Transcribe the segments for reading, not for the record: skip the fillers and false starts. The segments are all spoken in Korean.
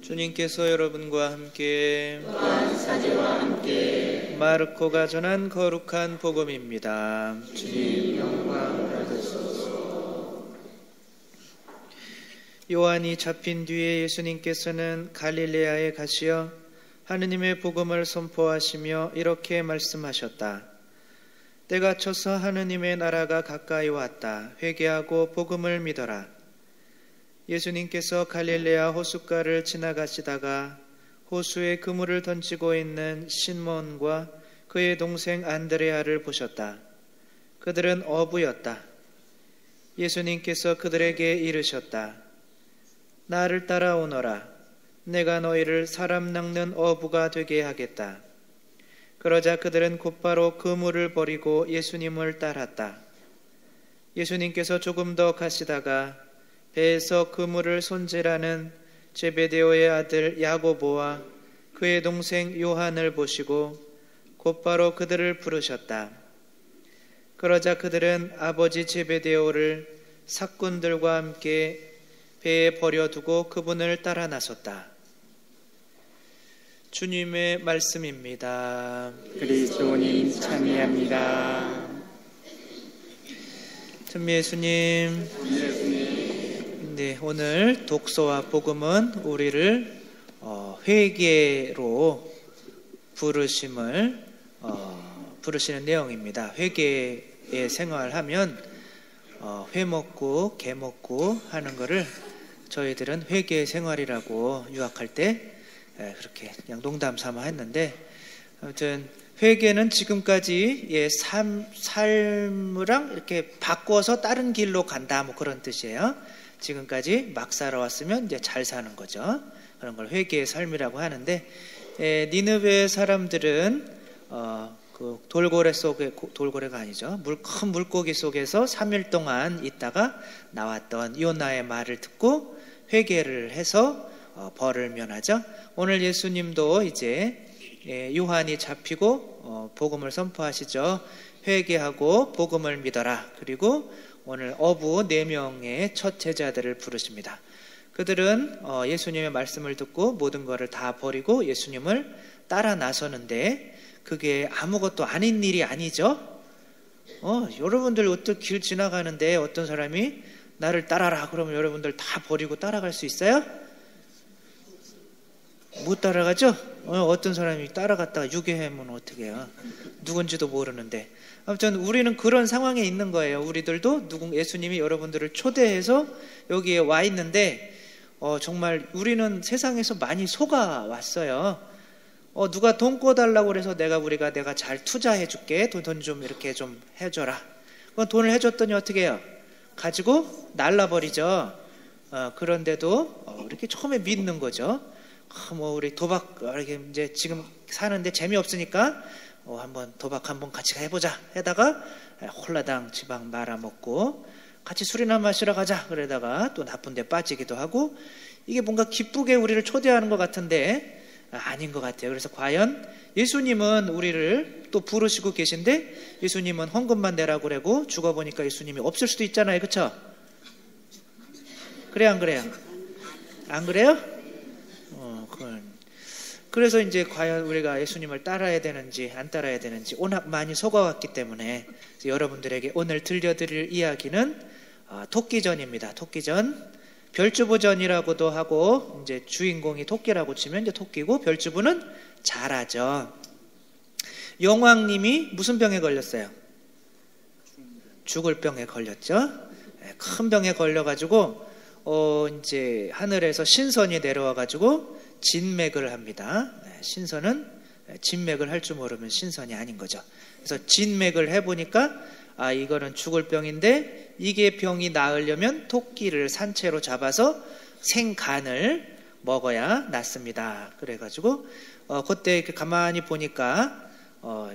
주님께서 여러분과 함께 또한 사제와 함께 마르코가 전한 거룩한 복음입니다. 주님 영광 받으소서. 요한이 잡힌 뒤에 예수님께서는 갈릴레아에 가시어 하느님의 복음을 선포하시며 이렇게 말씀하셨다. 때가 차서 하느님의 나라가 가까이 왔다. 회개하고 복음을 믿어라. 예수님께서 갈릴레아 호숫가를 지나가시다가 호수에 그물을 던지고 있는 시몬과 그의 동생 안드레아를 보셨다. 그들은 어부였다. 예수님께서 그들에게 이르셨다. 나를 따라오너라. 내가 너희를 사람 낚는 어부가 되게 하겠다. 그러자 그들은 곧바로 그물을 버리고 예수님을 따랐다. 예수님께서 조금 더 가시다가 배에서 그물을 손질하는 제베데오의 아들 야고보와 그의 동생 요한을 보시고 곧바로 그들을 부르셨다. 그러자 그들은 아버지 제베데오를 삭군들과 함께 배에 버려두고 그분을 따라 나섰다. 주님의 말씀입니다. 그리스도님 참여합니다. 참 예수님. 네, 오늘 독서와 복음은 우리를 회개로 부르시는 내용입니다. 회개의 생활하면 회 먹고 개 먹고 하는 거를 저희들은 회개의 생활이라고 유학할 때 그렇게 그냥 농담 삼아 했는데, 아무튼 회개는 지금까지 삶이랑 이렇게 바꿔서 다른 길로 간다, 뭐 그런 뜻이에요. 지금까지 막 살아왔으면 이제 잘 사는 거죠. 그런 걸 회개의 삶이라고 하는데, 니느웨 사람들은 그 돌고래 속에, 돌고래가 아니죠, 큰 물고기 속에서 3일 동안 있다가 나왔던 요나의 말을 듣고 회개를 해서 벌을 면하죠. 오늘 예수님도 이제 요한이 잡히고 복음을 선포하시죠. 회개하고 복음을 믿어라. 그리고 오늘 어부 4명의 첫 제자들을 부르십니다. 그들은 예수님의 말씀을 듣고 모든 것을 다 버리고 예수님을 따라 나서는데, 그게 아무것도 아닌 일이 아니죠. 여러분들 어떤 길 지나가는데 어떤 사람이 나를 따라라 그러면 여러분들 다 버리고 따라갈 수 있어요? 못 따라가죠? 어떤 사람이 따라갔다가 유괴하면 어떻게 해요? 누군지도 모르는데. 아무튼 우리는 그런 상황에 있는 거예요. 우리들도 예수님이 여러분들을 초대해서 여기에 와 있는데, 정말 우리는 세상에서 많이 속아왔어요. 누가 돈 꿔달라고 그래서 내가 잘 투자해 줄게. 돈 좀 이렇게 좀 해줘라. 돈을 해줬더니 어떻게 해요? 가지고 날라버리죠. 그런데도 이렇게 처음에 믿는 거죠. 우리 도박 이렇게 이제 지금 사는데 재미없으니까 한번 도박 한번 같이 해보자 하다가 홀라당 지방 말아먹고 같이 술이나 마시러 가자 그러다가 또 나쁜 데 빠지기도 하고, 이게 뭔가 기쁘게 우리를 초대하는 것 같은데 아닌 것 같아요. 그래서 과연 예수님은 우리를 또 부르시고 계신데, 예수님은 헌금만 내라고 그러고 죽어보니까 예수님이 없을 수도 있잖아요. 그렇죠? 그래요 안 그래요? 안 그래요? 그래서 이제 과연 우리가 예수님을 따라야 되는지 안 따라야 되는지 워낙 많이 속아왔기 때문에 여러분들에게 오늘 들려드릴 이야기는 토끼전입니다. 토끼전, 별주부전이라고도 하고, 이제 주인공이 토끼라고 치면 이제 토끼고, 별주부는 잘하죠. 용왕님이 무슨 병에 걸렸어요? 죽을 병에 걸렸죠. 큰 병에 걸려가지고 이제 하늘에서 신선이 내려와가지고 진맥을 합니다. 신선은 진맥을 할 줄 모르면 신선이 아닌 거죠. 그래서 진맥을 해보니까 이거는 죽을 병인데, 이게 병이 나으려면 토끼를 산채로 잡아서 생간을 먹어야 낫습니다. 그래가지고 그때 이렇게 가만히 보니까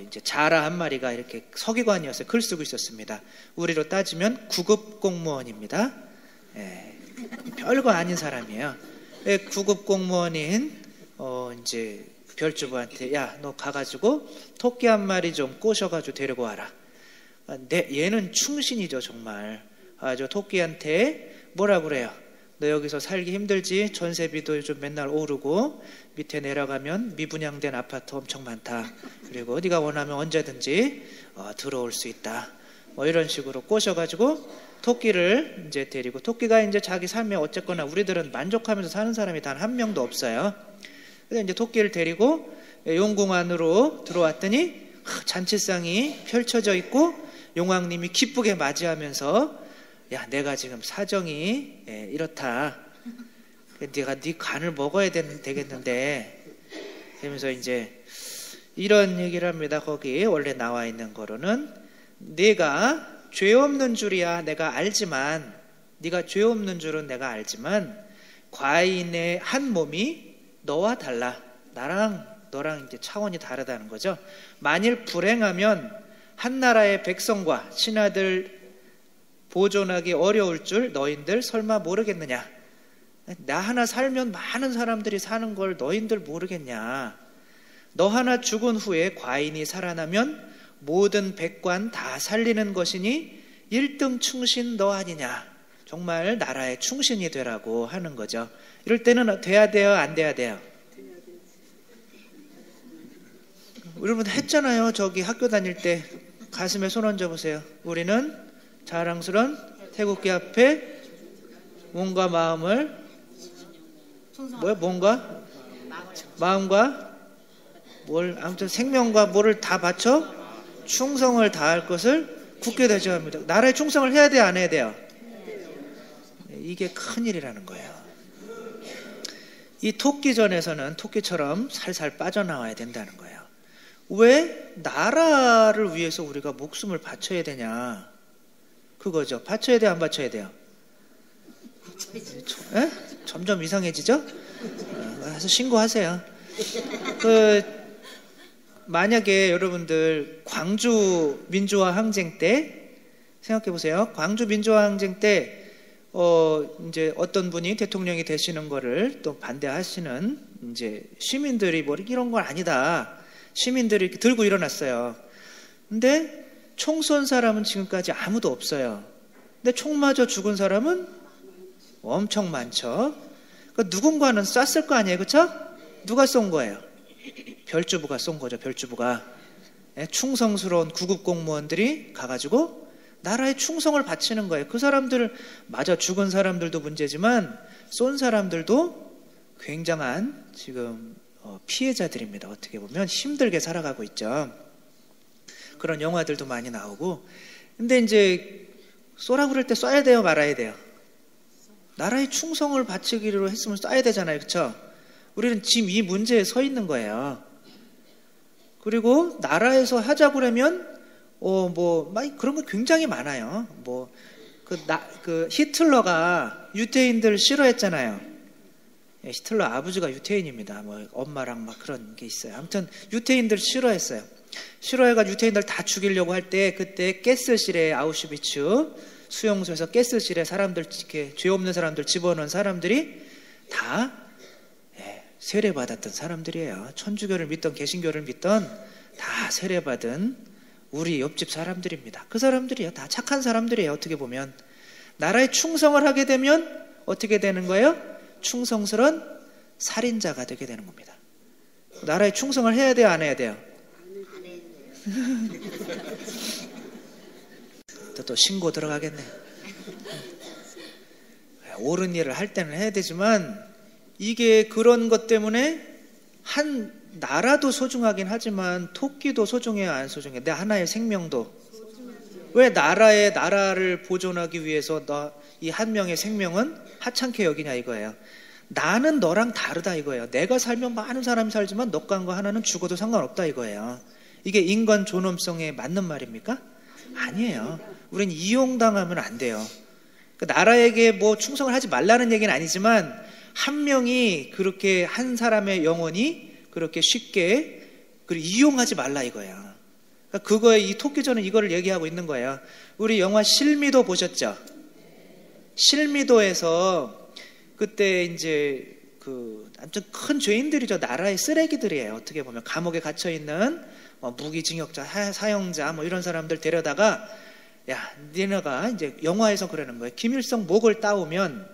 이제 자라 한 마리가 이렇게 서기관이었어요. 글 쓰고 있었습니다. 우리로 따지면 9급 공무원입니다. 별거 아닌 사람이에요. 9급 공무원인 이제 별주부한테, 야, 너 가가지고 토끼 한 마리 좀 꼬셔가지고 데리고 와라. 얘는 충신이죠, 정말. 저 토끼한테 뭐라 그래요? 너 여기서 살기 힘들지? 전세비도 요즘 맨날 오르고 밑에 내려가면 미분양된 아파트 엄청 많다. 그리고 네가 원하면 언제든지 들어올 수 있다. 뭐 이런 식으로 꼬셔가지고 토끼를 이제 데리고, 토끼가 이제 자기 삶에 어쨌거나 우리들은 만족하면서 사는 사람이 단 한 명도 없어요. 그래서 이제 토끼를 데리고 용궁 안으로 들어왔더니 잔치상이 펼쳐져 있고 용왕님이 기쁘게 맞이하면서 야, 내가 지금 사정이 이렇다. 네가 네 간을 먹어야 되겠는데, 그러면서 이제 이런 얘기를 합니다. 거기 원래 나와 있는 거로는 네가 죄 없는 줄이야 내가 알지만, 네가 죄 없는 줄은 내가 알지만 과인의 한 몸이 너와 달라. 나랑 너랑 이제 차원이 다르다는 거죠. 만일 불행하면 한 나라의 백성과 신하들 보존하기 어려울 줄 너희들 설마 모르겠느냐. 나 하나 살면 많은 사람들이 사는 걸 너희들 모르겠냐. 너 하나 죽은 후에 과인이 살아나면 모든 백관 다 살리는 것이니 1등 충신 너 아니냐. 정말 나라의 충신이 되라고 하는 거죠. 이럴 때는 돼야 돼요, 안 돼야 돼요? 여러분 했잖아요. 저기 학교 다닐 때 가슴에 손 얹어 보세요. 우리는 자랑스러운 태극기 앞에 몸과 마음을 뭔가 마음과 아무튼 생명과 뭐를 다 바쳐 충성을 다할 것을 굳게 다짐합니다. 나라에 충성을 해야 돼요, 안 해야 돼요? 이게 큰일이라는 거예요. 이 토끼전에서는 토끼처럼 살살 빠져나와야 된다는 거예요. 왜 나라를 위해서 우리가 목숨을 바쳐야 되냐, 그거죠. 바쳐야 돼요, 안 바쳐야 돼요? 에? 점점 이상해지죠? 가서 신고하세요. 만약에 여러분들 광주 민주화 항쟁 때 생각해 보세요. 광주 민주화 항쟁 때 이제 어떤 분이 대통령이 되시는 거를 또 반대하시는 이제 시민들이 뭐 이런 건 아니다. 시민들이 이렇게 들고 일어났어요. 근데 총 쏜 사람은 지금까지 아무도 없어요. 근데 총 맞아 죽은 사람은 엄청 많죠. 그러니까 누군가는 쐈을 거 아니에요, 그렇죠? 누가 쏜 거예요? 별주부가 쏜 거죠. 별주부가. 충성스러운 구급 공무원들이 가가지고 나라에 충성을 바치는 거예요. 그 사람들 맞아 죽은 사람들도 문제지만 쏜 사람들도 굉장한 지금 피해자들입니다. 어떻게 보면 힘들게 살아가고 있죠. 그런 영화들도 많이 나오고. 근데 이제 쏘라고 그럴 때 쏴야 돼요, 말아야 돼요? 나라에 충성을 바치기로 했으면 쏴야 되잖아요, 그렇죠? 우리는 지금 이 문제에 서 있는 거예요. 그리고 나라에서 하자고 그러면 막 그런 거 굉장히 많아요. 히틀러가 유태인들 싫어했잖아요. 히틀러 아버지가 유태인입니다. 엄마랑 막 그런 게 있어요. 아무튼 유태인들 싫어했어요. 싫어해가지고 유태인들 다 죽이려고 할 때 그때 가스실에, 아우슈비츠 수용소에서 가스실에 사람들, 이렇게 죄 없는 사람들 집어넣은 사람들이 다 세례받았던 사람들이에요. 천주교를 믿던 개신교를 믿던 다 세례받은 우리 옆집 사람들입니다. 그 사람들이요, 다 착한 사람들이에요. 어떻게 보면 나라에 충성을 하게 되면 어떻게 되는 거예요? 충성스러운 살인자가 되게 되는 겁니다. 나라에 충성을 해야 돼요, 안 해야 돼요? 또 신고 들어가겠네. 옳은 일을 할 때는 해야 되지만 이게 그런 것 때문에 한 나라도 소중하긴 하지만 토끼도 소중해요, 안 소중해요? 내 하나의 생명도. 왜 나라를 보존하기 위해서 이 한 명의 생명은 하찮게 여기냐 이거예요. 나는 너랑 다르다 이거예요. 내가 살면 많은 사람이 살지만 너과 한 거 하나는 죽어도 상관없다 이거예요. 이게 인간 존엄성에 맞는 말입니까? 아니에요. 우린 이용당하면 안 돼요. 나라에게 충성을 하지 말라는 얘기는 아니지만 한 명이 그렇게 한 사람의 영혼이 그렇게 쉽게 이용하지 말라 이거예요. 그거에 이 토끼전은 이거를 얘기하고 있는 거예요. 우리 영화 실미도 보셨죠? 실미도에서 그때 이제 아무튼 큰 죄인들이죠. 나라의 쓰레기들이에요. 어떻게 보면 감옥에 갇혀 있는 무기징역자, 사형자 이런 사람들 데려다가 야, 니네가 이제 영화에서 그러는 거예요. 김일성 목을 따오면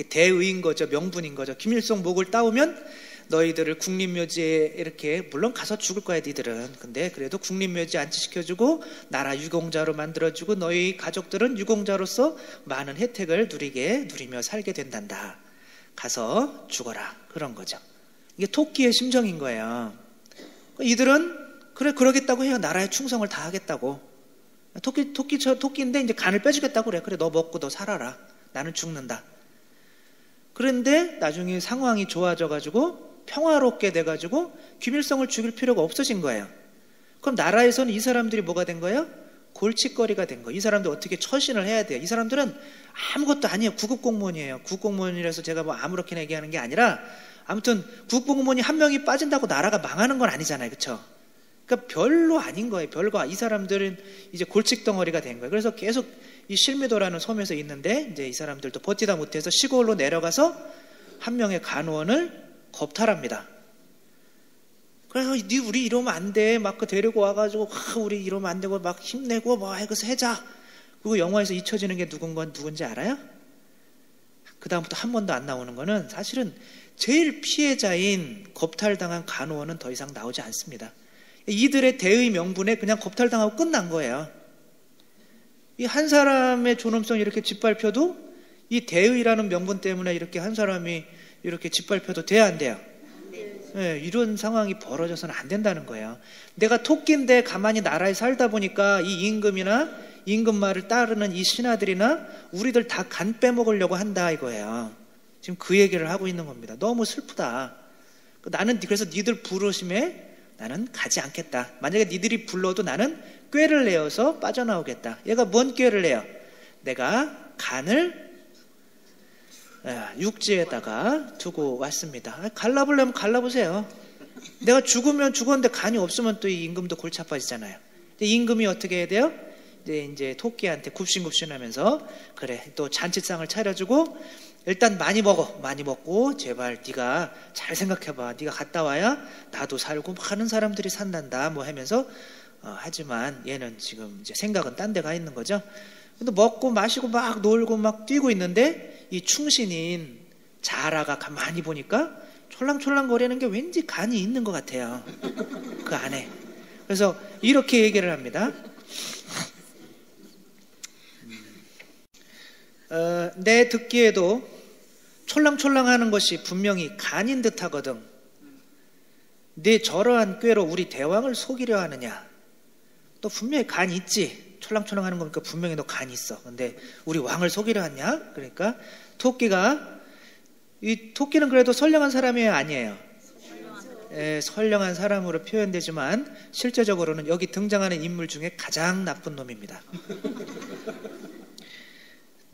대의인 거죠. 명분인 거죠. 김일성 목을 따오면 너희들을 국립묘지에 이렇게, 물론 가서 죽을 거야 니들은. 근데 그래도 국립묘지에 안치시켜주고 나라 유공자로 만들어주고 너희 가족들은 유공자로서 많은 혜택을 누리며 살게 된단다. 가서 죽어라. 그런 거죠. 이게 토끼의 심정인 거예요. 이들은 그래 그러겠다고 해요. 나라에 충성을 다 하겠다고. 토끼인데 이제 간을 빼주겠다고 그래. 그래 너 먹고 너 살아라. 나는 죽는다. 그런데 나중에 상황이 좋아져가지고 평화롭게 돼가지고 김일성을 죽일 필요가 없어진 거예요. 그럼 나라에서는 이 사람들이 뭐가 된 거예요? 골칫거리가 된 거예요. 이 사람들 어떻게 처신을 해야 돼요? 이 사람들은 아무것도 아니에요. 구급공무원이에요. 구급공무원이라서 제가 뭐 아무렇게나 얘기하는 게 아니라, 아무튼 구급공무원이 한 명이 빠진다고 나라가 망하는 건 아니잖아요. 그렇죠? 그러니까 별로 아닌 거예요. 별거. 이 사람들은 이제 골칫덩어리가 된 거예요. 그래서 계속 이 실미도라는 섬에서 있는데, 이제 이 사람들도 버티다 못해서 시골로 내려가서 한 명의 간호원을 겁탈합니다. 그래서 우리 이러면 안 돼. 막 데리고 와가지고 우리 이러면 안 되고 막 힘내고 뭐 해서 해자. 그리고 영화에서 잊혀지는 게 누군지 알아요? 그 다음부터 한 번도 안 나오는 거는 사실은 제일 피해자인 겁탈당한 간호원은 더 이상 나오지 않습니다. 이들의 대의 명분에 그냥 겁탈당하고 끝난 거예요. 이 한 사람의 존엄성이 이렇게 짓밟혀도 이 대의라는 명분 때문에 이렇게 한 사람이 이렇게 짓밟혀도 돼야 안 돼요? 네, 이런 상황이 벌어져서는 안 된다는 거예요. 내가 토끼인데 가만히 나라에 살다 보니까 이 임금이나 임금 말을 따르는 이 신하들이나 우리들 다 간 빼먹으려고 한다 이거예요. 지금 그 얘기를 하고 있는 겁니다. 너무 슬프다. 나는 그래서 니들 부르심에 나는 가지 않겠다. 만약에 니들이 불러도 나는 꾀를 내어서 빠져나오겠다. 얘가 뭔 꾀를 내요? 내가 간을 육지에다가 두고 왔습니다. 갈라보려면 갈라보세요. 내가 죽으면 죽었는데 간이 없으면 또 이 임금도 골치 아파지잖아요. 임금이 어떻게 해야 돼요? 이제 토끼한테 굽신굽신하면서 그래 또 잔치상을 차려주고 일단 많이 먹고 제발 네가 잘 생각해봐. 네가 갔다 와야 나도 살고 많은 사람들이 산단다 뭐 하면서 하지만 얘는 지금 이제 생각은 딴 데 가 있는 거죠. 근데 먹고 마시고 막 놀고 막 뛰고 있는데 이 충신인 자라가 가만히 보니까 촐랑촐랑거리는 게 왠지 간이 있는 것 같아요. 그 안에. 그래서 이렇게 얘기를 합니다. 내 듣기에도 촐랑촐랑하는 것이 분명히 간인 듯 하거든. 네 저러한 꾀로 우리 대왕을 속이려 하느냐. 또 분명히 간이 있지. 촐랑촐랑하는 거니까 분명히 너 간이 있어. 근데 우리 왕을 속이려 하냐? 그러니까 토끼는 그래도 선량한 사람이 아니에요. 선량한 사람으로 표현되지만 실제적으로는 여기 등장하는 인물 중에 가장 나쁜 놈입니다.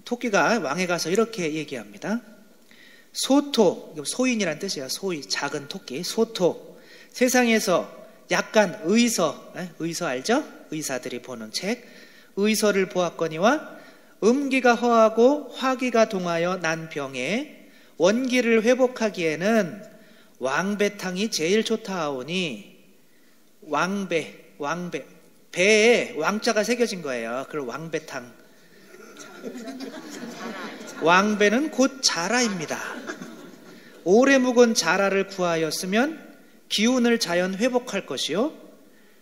토끼가 왕에 가서 이렇게 얘기합니다. 소토, 소인이란 뜻이에요. 소인, 작은 토끼, 소토. 세상에서 약간 의서 알죠? 의사들이 보는 책. 의서를 보았거니와 음기가 허하고 화기가 동하여 난 병에 원기를 회복하기에는 왕배탕이 제일 좋다 하오니 배에 왕자가 새겨진 거예요. 그걸 왕배탕. 왕배는 곧 자라입니다. 오래 묵은 자라를 구하였으면 기운을 자연 회복할 것이요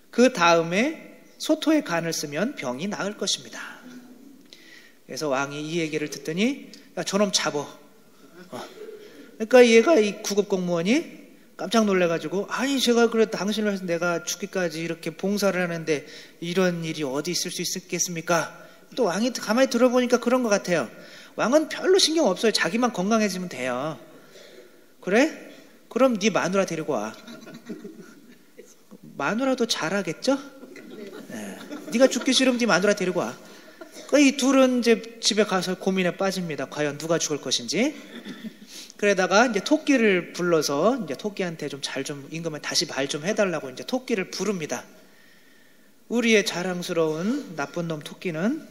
그 다음에 소토의 간을 쓰면 병이 나을 것입니다. 그래서 왕이 이 얘기를 듣더니 야 저놈 잡어. 그러니까 얘가 이 구급공무원이 깜짝 놀래가지고 아니 제가 그래 당신을 위해서 내가 죽기까지 이렇게 봉사를 하는데 이런 일이 어디 있을 수 있겠습니까? 또 왕이 가만히 들어보니까 그런 것 같아요. 왕은 별로 신경 없어요. 자기만 건강해지면 돼요. 그래? 그럼 네 마누라 데리고 와. 마누라도 잘하겠죠? 네. 네가 죽기 싫으면 네 마누라 데리고 와. 이 둘은 이제 집에 가서 고민에 빠집니다. 과연 누가 죽을 것인지. 그러다가 이제 토끼를 불러서 이제 토끼한테 임금을 다시 말 좀 해달라고 이제 토끼를 부릅니다. 우리의 자랑스러운 나쁜 놈 토끼는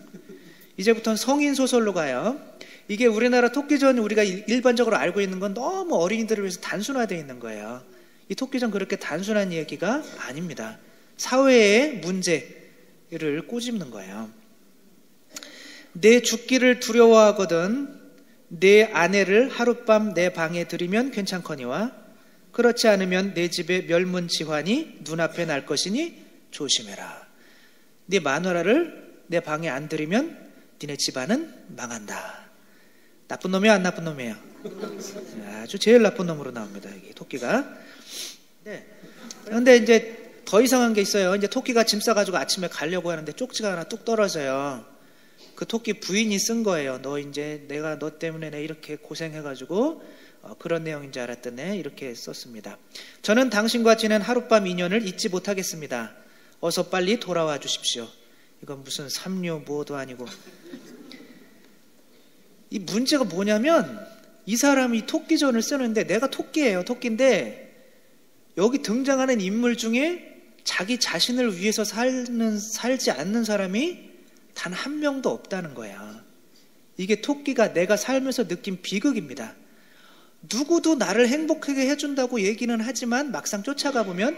이제부터는 성인 소설로 가요. 이게 우리나라 토끼전 우리가 일반적으로 알고 있는 건 너무 어린이들을 위해서 단순화되어 있는 거예요. 이 토끼전 그렇게 단순한 얘기가 아닙니다. 사회의 문제를 꼬집는 거예요. 내 죽기를 두려워하거든 내 아내를 하룻밤 내 방에 들이면 괜찮거니와 그렇지 않으면 내 집에 멸문지환이 눈앞에 날 것이니 조심해라. 네 마누라를 내 방에 안 들이면 니네 집안은 망한다. 나쁜 놈이야, 안 나쁜 놈이에요? 아주 제일 나쁜 놈으로 나옵니다, 여기 토끼가. 네. 그런데 이제 더 이상한 게 있어요. 이제 토끼가 짐 싸가지고 아침에 가려고 하는데 쪽지가 하나 뚝 떨어져요. 그 토끼 부인이 쓴 거예요. 너 이제 내가 너 때문에 내 이렇게 고생해가지고 그런 내용인 줄 알았더니 이렇게 썼습니다. 저는 당신과 지낸 하룻밤 인연을 잊지 못하겠습니다. 어서 빨리 돌아와 주십시오. 이건 무슨 삼류 뭐도 아니고. 이 문제가 뭐냐면 이 사람이 토끼전을 쓰는데 내가 토끼예요. 토끼인데 여기 등장하는 인물 중에 자기 자신을 위해서 살지 않는 사람이 단 한 명도 없다는 거야. 이게 토끼가 내가 살면서 느낀 비극입니다. 누구도 나를 행복하게 해준다고 얘기는 하지만 막상 쫓아가 보면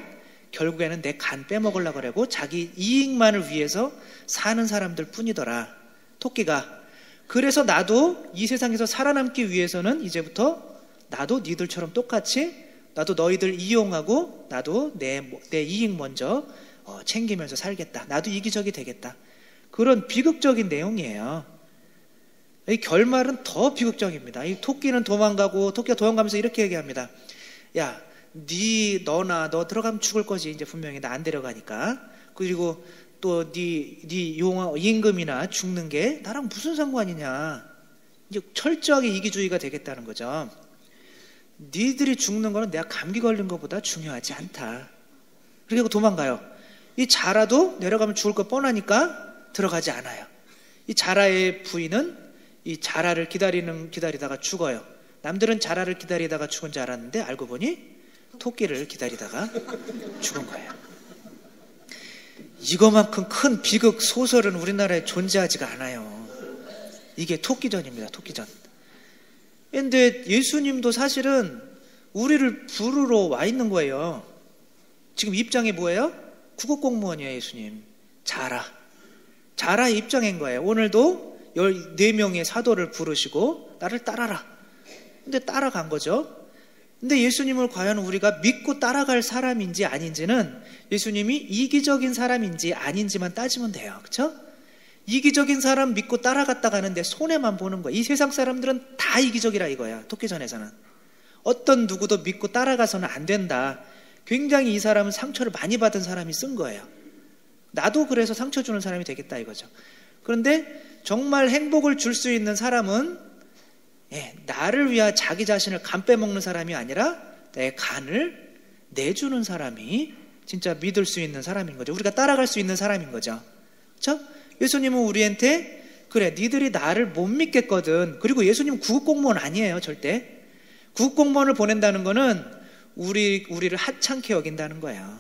결국에는 내 간 빼먹으려고 그러고 자기 이익만을 위해서 사는 사람들 뿐이더라. 토끼가. 그래서 나도 이 세상에서 살아남기 위해서는 이제부터 나도 니들처럼 똑같이 나도 너희들 이용하고 나도 내 이익 먼저 챙기면서 살겠다. 나도 이기적이 되겠다. 그런 비극적인 내용이에요. 이 결말은 더 비극적입니다. 이 토끼는 도망가고 토끼가 도망가면서 이렇게 얘기합니다. 야, 너나 너 들어가면 죽을 거지. 이제 분명히 나 안 데려가니까. 그리고 또 네 임금이나 죽는 게 나랑 무슨 상관이냐. 이제 철저하게 이기주의가 되겠다는 거죠. 니들이 죽는 거는 내가 감기 걸린 것보다 중요하지 않다. 그렇게 하고 도망가요. 이 자라도 내려가면 죽을 거 뻔하니까 들어가지 않아요. 이 자라의 부인은 이 자라를 기다리다가 죽어요. 남들은 자라를 기다리다가 죽은 줄 알았는데 알고 보니 토끼를 기다리다가 죽은 거예요. 이거만큼 큰 비극 소설은 우리나라에 존재하지가 않아요. 이게 토끼전입니다. 토끼전. 그런데 예수님도 사실은 우리를 부르러 와 있는 거예요. 지금 입장이 뭐예요? 국어공무원이에요. 예수님. 자라의 입장인 거예요. 오늘도 14명의 사도를 부르시고 나를 따라라. 근데 따라간 거죠. 근데 예수님을 과연 우리가 믿고 따라갈 사람인지 아닌지는 예수님이 이기적인 사람인지 아닌지만 따지면 돼요. 그렇죠? 이기적인 사람 믿고 따라갔다 가는데 손해만 보는 거야. 이 세상 사람들은 다 이기적이라 이거야. 토끼전에서는. 어떤 누구도 믿고 따라가서는 안 된다. 굉장히 이 사람은 상처를 많이 받은 사람이 쓴 거예요. 나도 그래서 상처 주는 사람이 되겠다 이거죠. 그런데 정말 행복을 줄 수 있는 사람은 나를 위하 자기 자신을 간 빼먹는 사람이 아니라 내 간을 내주는 사람이 진짜 믿을 수 있는 사람인 거죠. 우리가 따라갈 수 있는 사람인 거죠. 그렇죠? 예수님은 우리한테 그래 니들이 나를 못 믿겠거든. 그리고 예수님은 구급공무원 아니에요. 절대. 구급공무원을 보낸다는 거는 우리를 하찮게 여긴다는 거예요.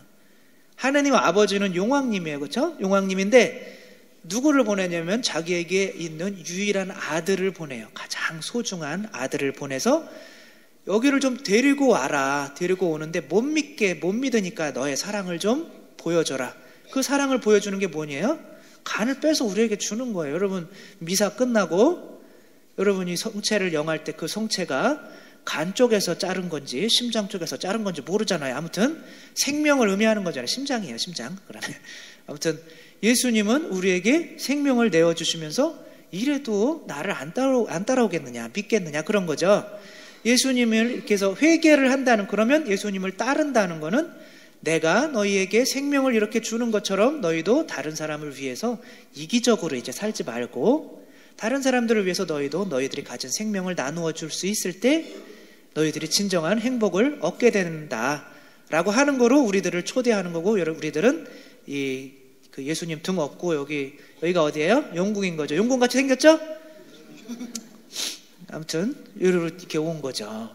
하나님 아버지는 용왕님이에요. 그렇죠? 용왕님인데 누구를 보내냐면 자기에게 있는 유일한 아들을 보내요. 가장 소중한 아들을 보내서 여기를 좀 데리고 와라. 데리고 오는데 못 믿으니까 너의 사랑을 좀 보여줘라. 그 사랑을 보여주는 게 뭐냐요? 간을 빼서 우리에게 주는 거예요. 여러분 미사 끝나고 여러분이 성체를 영할 때 그 성체가 간 쪽에서 자른 건지 심장 쪽에서 자른 건지 모르잖아요. 아무튼 생명을 의미하는 거잖아요. 심장이에요. 심장. 그러면 아무튼 예수님은 우리에게 생명을 내어주시면서 이래도 나를 안 따라오겠느냐 믿겠느냐 그런 거죠. 예수님을 이렇게 해서 회개를 한다는 그러면 예수님을 따른다는 거는 내가 너희에게 생명을 이렇게 주는 것처럼 너희도 다른 사람을 위해서 이기적으로 이제 살지 말고 다른 사람들을 위해서 너희들이 가진 생명을 나누어 줄 수 있을 때 너희들이 진정한 행복을 얻게 된다라고 하는 거로 우리들을 초대하는 거고 우리들은 그 예수님 등 없고 여기가 어디예요? 용궁인 거죠. 용궁 같이 생겼죠? 아무튼 이렇게 온 거죠.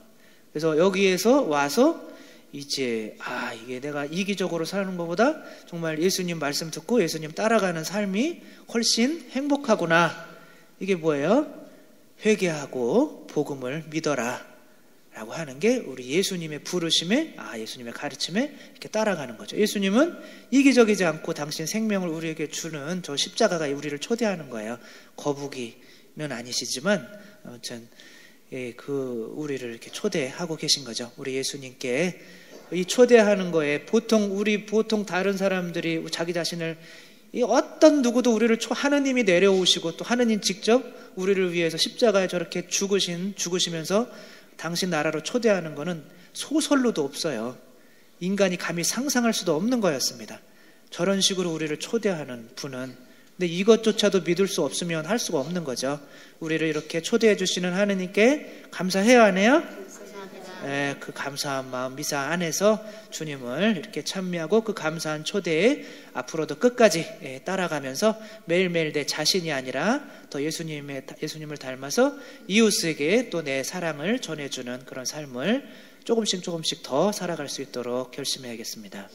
그래서 여기에서 와서 이제 이게 내가 이기적으로 사는 것보다 정말 예수님 말씀 듣고 예수님 따라가는 삶이 훨씬 행복하구나. 이게 뭐예요? 회개하고 복음을 믿어라 라고 하는 게 우리 예수님의 부르심에 예수님의 가르침에 이렇게 따라가는 거죠. 예수님은 이기적이지 않고 당신 생명을 우리에게 주는 저 십자가가 우리를 초대하는 거예요. 거북이는 아니시지만 아무튼 우리를 이렇게 초대하고 계신 거죠. 우리 예수님께 이 초대하는 거에 보통 다른 사람들이 자기 자신을 어떤 누구도 우리를 하느님이 내려오시고 또 하느님 직접 우리를 위해서 십자가에 저렇게 죽으시면서 당신 나라로 초대하는 거는 소설로도 없어요. 인간이 감히 상상할 수도 없는 거였습니다. 저런 식으로 우리를 초대하는 분은. 근데 이것조차도 믿을 수 없으면 할 수가 없는 거죠. 우리를 이렇게 초대해 주시는 하느님께 감사해야 하네요. 그 감사한 마음 미사 안에서 주님을 이렇게 찬미하고 그 감사한 초대에 앞으로도 끝까지 따라가면서 매일매일 내 자신이 아니라 더 예수님을 닮아서 이웃에게 또 내 사랑을 전해주는 그런 삶을 조금씩 더 살아갈 수 있도록 결심해야겠습니다.